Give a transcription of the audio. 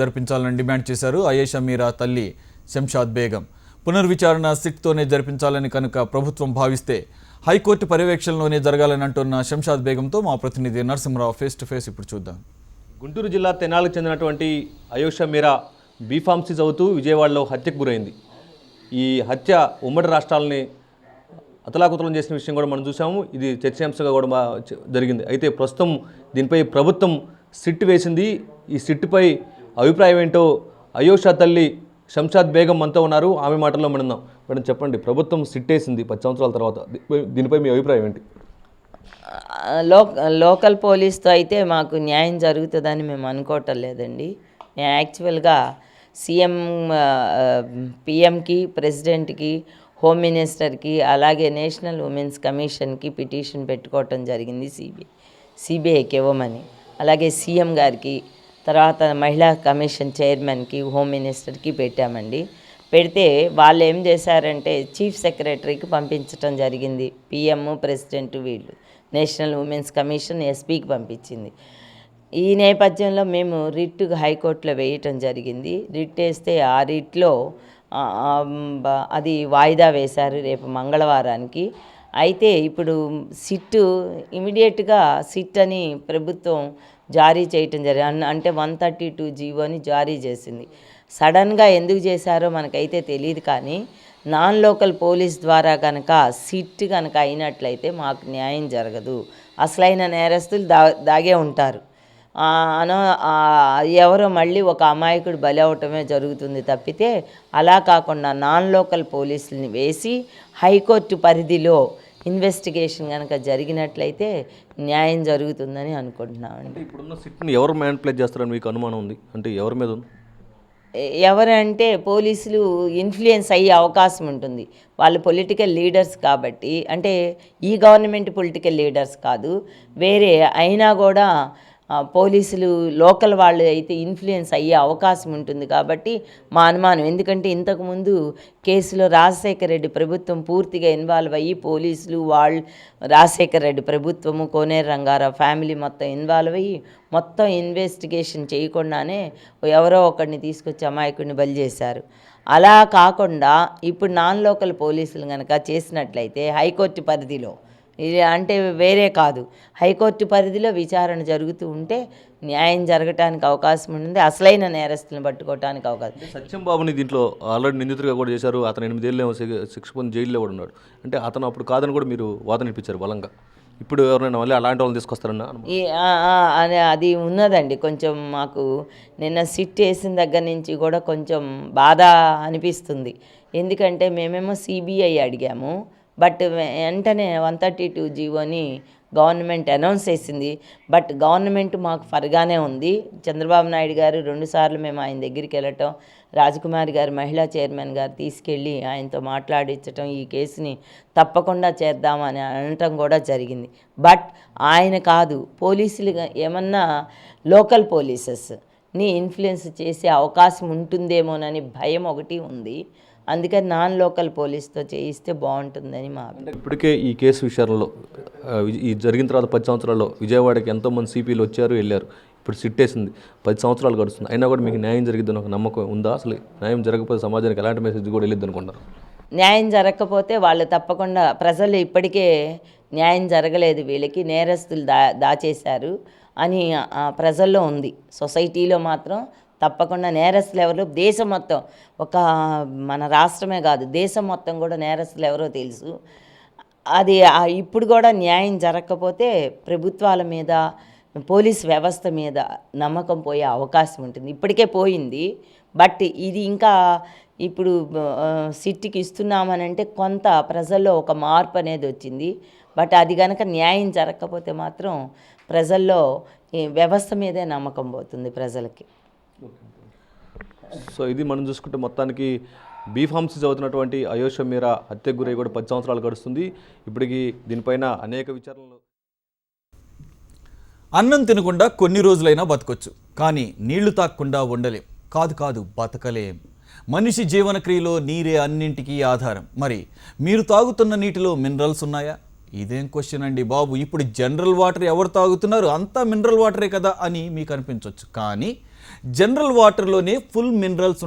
జరిపించాలని డిమాండ్ చేశారు అయేషా మీరా తల్లి శంషాద్ బేగం. పునర్విచారణ సిట్తోనే జరిపించాలని కనుక ప్రభుత్వం భావిస్తే హైకోర్టు పర్యవేక్షణలోనే జరగాలని అంటున్న శంషాద్ బేగంతో మా ప్రతినిధి నరసింహరావు ఫేస్ టు ఫేస్ ఇప్పుడు చూద్దాం. గుంటూరు జిల్లా తెనాలకు చెందినటువంటి అయేషా మీరా బీఫార్మసీ చదువుతూ విజయవాడలో హత్యకు గురైంది. ఈ హత్య ఉమ్మడి రాష్ట్రాలని అతలాకుతలం చేసిన విషయం కూడా మనం చూసాము. ఇది చర్చాంశంగా కూడా జరిగింది. అయితే ప్రస్తుతం దీనిపై ప్రభుత్వం సిట్ వేసింది. ఈ సిట్పై అభిప్రాయం ఏంటో అయేషా తల్లి శంషాద్ బేగం మనతో ఉన్నారు. ఆమె మాటల్లో మనం చెప్పండి, ప్రభుత్వం సిట్ వేసింది 10 సంవత్సరాల తర్వాత, దీనిపై మీ అభిప్రాయం ఏంటి? లోకల్ పోలీస్తో అయితే మాకు న్యాయం జరుగుతుందని మేము అనుకోవటం లేదండి. నేను యాక్చువల్గా సీఎం పిఎంకి, ప్రెసిడెంట్కి, హోమ్ మినిస్టర్కి, అలాగే నేషనల్ ఉమెన్స్ కమిషన్కి పిటిషన్ పెట్టుకోవటం జరిగింది సిబిఐకి ఇవ్వమని. అలాగే సీఎం గారికి, తర్వాత మహిళా కమిషన్ చైర్మన్కి, హోమ్ మినిస్టర్కి పెట్టామండి. పెడితే వాళ్ళు ఏం చేశారంటే చీఫ్ సెక్రటరీకి పంపించడం జరిగింది. పిఎం, ప్రెసిడెంట్, వీళ్ళు నేషనల్ ఉమెన్స్ కమిషన్ ఎస్పీకి పంపించింది. ఈ నేపథ్యంలో మేము రిట్ హైకోర్టులో వేయటం జరిగింది. రిట్ వేస్తే ఆ రిట్లో అది వాయిదా వేశారు రేపు మంగళవారానికి. అయితే ఇప్పుడు సిట్ ఇమీడియట్గా సిట్ అని ప్రభుత్వం జారీ చేయటం జరిగింది. అంటే 132 జీవోని జారీ చేసింది. సడన్గా ఎందుకు చేశారో మనకైతే తెలియదు. కానీ నాన్ లోకల్ పోలీస్ ద్వారా కనుక సిట్ కనుక అయినట్లయితే మాకు న్యాయం జరగదు. అసలైన నేరస్తులు దాగే ఉంటారు. ఎవరో మళ్ళీ ఒక అమాయకుడు బలి అవటమే జరుగుతుంది తప్పితే అలా కాకుండా నాన్ లోకల్ పోలీసుల్ని వేసి హైకోర్టు పరిధిలో ఇన్వెస్టిగేషన్ కనుక జరిగినట్లయితే న్యాయం జరుగుతుందని అనుకుంటున్నామండి. ఇప్పుడున్న సిట్ని ఎవరు మ్యానిపులేట్ చేస్తారని మీకు అనుమానం ఉంది? అంటే ఎవరి మీద ఉంది? ఎవరంటే పోలీసులు ఇన్ఫ్లుయెన్స్ అయ్యే అవకాశం ఉంటుంది. వాళ్ళు పొలిటికల్ లీడర్స్ కాబట్టి, అంటే ఈ గవర్నమెంట్ పొలిటికల్ లీడర్స్ కాదు, వేరే అయినా కూడా పోలీసులు లోకల్ వాళ్ళు అయితే ఇన్ఫ్లుయెన్స్ అయ్యే అవకాశం ఉంటుంది కాబట్టి మా అనుమానం. ఎందుకంటే ఇంతకుముందు కేసులో రాజశేఖర రెడ్డి ప్రభుత్వం పూర్తిగా ఇన్వాల్వ్ అయ్యి పోలీసులు వాళ్ళు రాజశేఖర రెడ్డి ప్రభుత్వము, కోనేరు రంగారావు ఫ్యామిలీ మొత్తం ఇన్వాల్వ్ అయ్యి మొత్తం ఇన్వెస్టిగేషన్ చేయకుండానే ఎవరో ఒకరిని తీసుకొచ్చి అమాయకుడిని బలి చేశారు. అలా కాకుండా ఇప్పుడు నాన్ లోకల్ పోలీసులు కనుక చేసినట్లయితే హైకోర్టు పరిధిలో, ఇది అంటే వేరే కాదు, హైకోర్టు పరిధిలో విచారణ జరుగుతూ ఉంటే న్యాయం జరగటానికి అవకాశం ఉంటుంది. అసలైన నేరస్తులను పట్టుకోవడానికి అవకాశం. సత్యం బాబుని దీంట్లో ఆల్రెడీ నిందితుడిగా కూడా చేశారు. అతను 8 ఏళ్ళు శిక్ష పొంది జైల్లో కూడా ఉన్నాడు. అంటే అతను అప్పుడు కాదని కూడా మీరు వాదన ఇప్పించారు బలంగా. ఇప్పుడు ఎవరైనా మళ్ళీ అలాంటి వాళ్ళని తీసుకొస్తారన్నా? అది ఉన్నదండి. కొంచెం మాకు నిన్న సిట్ వేసిన దగ్గర నుంచి కూడా కొంచెం బాధ అనిపిస్తుంది. ఎందుకంటే మేమేమో సిబిఐ అడిగాము, బట్ వెంటనే 132 జీవోని గవర్నమెంట్ అనౌన్స్ చేసింది. బట్ గవర్నమెంట్ మాకు ఫర్గానే ఉంది. చంద్రబాబు నాయుడు గారు 2 సార్లు మేము ఆయన దగ్గరికి వెళ్ళటం, రాజకుమారి గారు మహిళా చైర్మన్ గారు తీసుకెళ్ళి ఆయనతో మాట్లాడించటం, ఈ కేసుని తప్పకుండా చేద్దామని అనటం కూడా జరిగింది. బట్ ఆయన కాదు, పోలీసులు ఏమన్నా లోకల్ పోలీసెస్ని ఇన్ఫ్లుయెన్స్ చేసే అవకాశం ఉంటుందేమోనని భయం ఒకటి ఉంది. అందుకని నాన్ లోకల్ పోలీస్తో చేయిస్తే బాగుంటుందని మా అంటే ఇప్పటికే ఈ కేసు విషయంలో ఈ జరిగిన తర్వాత 10 సంవత్సరాల్లో విజయవాడకి ఎంతోమంది సిపిలు వచ్చారు, వెళ్ళారు. ఇప్పుడు సిట్ వేసింది, 10 సంవత్సరాలు గడుస్తుంది. అయినా కూడా మీకు న్యాయం జరిగిద్దని ఒక నమ్మకం ఉందా? అసలు న్యాయం జరగకపోతే సమాజానికి ఎలాంటి మెసేజ్ కూడా వెళ్ళిద్ది అనుకుంటారు? న్యాయం జరగకపోతే వాళ్ళు తప్పకుండా, ప్రజలు ఇప్పటికే న్యాయం జరగలేదు, వీళ్ళకి నేరస్తులు దాచేశారు అని ప్రజల్లో ఉంది. సొసైటీలో మాత్రం తప్పకుండా నేరస్తులు ఎవరో దేశం మొత్తం, ఒక మన రాష్ట్రమే కాదు దేశం మొత్తం కూడా నేరస్తులు ఎవరో తెలుసు. అది ఇప్పుడు కూడా న్యాయం జరగకపోతే ప్రభుత్వాల మీద, పోలీస్ వ్యవస్థ మీద నమ్మకం పోయే అవకాశం ఉంటుంది. ఇప్పటికే పోయింది. బట్ ఇది ఇంకా ఇప్పుడు సిట్కి ఇస్తున్నామనంటే కొంత ప్రజల్లో ఒక మార్పు అనేది వచ్చింది. బట్ అది కనుక న్యాయం జరగకపోతే మాత్రం ప్రజల్లో ఈ వ్యవస్థ మీదే నమ్మకం పోతుంది ప్రజలకి. సో ఇది మనం చూసుకుంటే మొత్తానికి బీఫార్మసీ చదువుతున్నటువంటి అయేషా మీరా హత్యకు గురై కూడా 10 సంవత్సరాలు గడుస్తుంది. ఇప్పటికీ దీనిపైన అనేక విచారణలు. అన్నం తినకుండా కొన్ని రోజులైనా బతకొచ్చు, కానీ నీళ్లు తాగకుండా ఉండలేం. కాదు బతకలేం. మనిషి జీవన క్రియలో నీరే అన్నింటికీ ఆధారం. మరి మీరు తాగుతున్న నీటిలో మినరల్స్ ఉన్నాయా? ఇదేం క్వశ్చన్ అండి బాబు. ఇప్పుడు జనరల్ వాటర్ ఎవరు తాగుతున్నారు? అంతా మినరల్ వాటరే కదా అని మీకు అనిపించవచ్చు. కానీ జనరల్ వాటర్లోనే ఫుల్ మినరల్స్